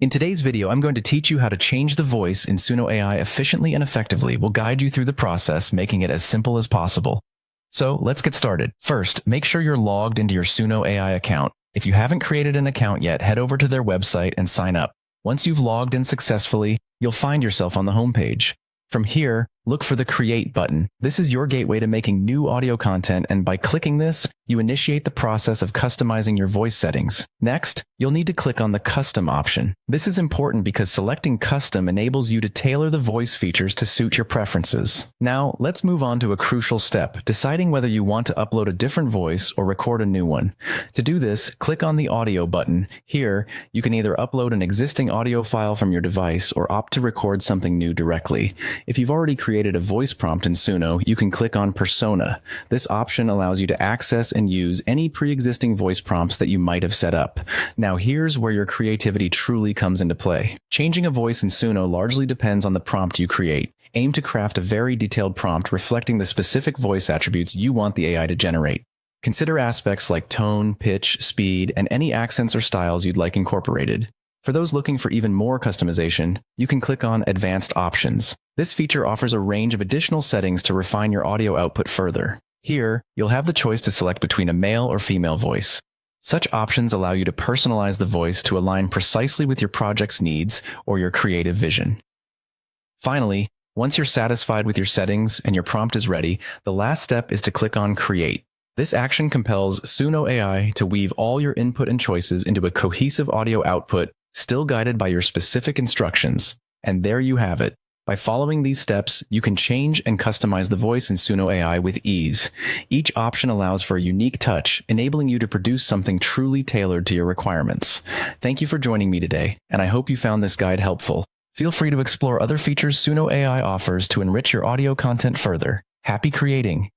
In today's video, I'm going to teach you how to change the voice in Suno AI efficiently and effectively. We'll guide you through the process, making it as simple as possible. So let's get started. First, make sure you're logged into your Suno AI account. If you haven't created an account yet, head over to their website and sign up. Once you've logged in successfully, you'll find yourself on the homepage. From here, look for the Create button. This is your gateway to making new audio content, and by clicking this, you initiate the process of customizing your voice settings. Next, you'll need to click on the Custom option. This is important because selecting Custom enables you to tailor the voice features to suit your preferences. Now, let's move on to a crucial step, deciding whether you want to upload a different voice or record a new one. To do this, click on the Audio button. Here, you can either upload an existing audio file from your device or opt to record something new directly. If you've already created a voice prompt in Suno, you can click on Persona. This option allows you to access and use any pre-existing voice prompts that you might have set up. Now here's where your creativity truly comes into play. Changing a voice in Suno largely depends on the prompt you create. Aim to craft a very detailed prompt reflecting the specific voice attributes you want the AI to generate. Consider aspects like tone, pitch, speed, and any accents or styles you'd like incorporated. For those looking for even more customization, you can click on Advanced Options. This feature offers a range of additional settings to refine your audio output further. Here, you'll have the choice to select between a male or female voice. Such options allow you to personalize the voice to align precisely with your project's needs or your creative vision. Finally, once you're satisfied with your settings and your prompt is ready, the last step is to click on Create. This action compels Suno AI to weave all your input and choices into a cohesive audio output, still guided by your specific instructions. And there you have it. By following these steps, you can change and customize the voice in Suno AI with ease. Each option allows for a unique touch, enabling you to produce something truly tailored to your requirements. Thank you for joining me today, and I hope you found this guide helpful. Feel free to explore other features Suno AI offers to enrich your audio content further. Happy creating!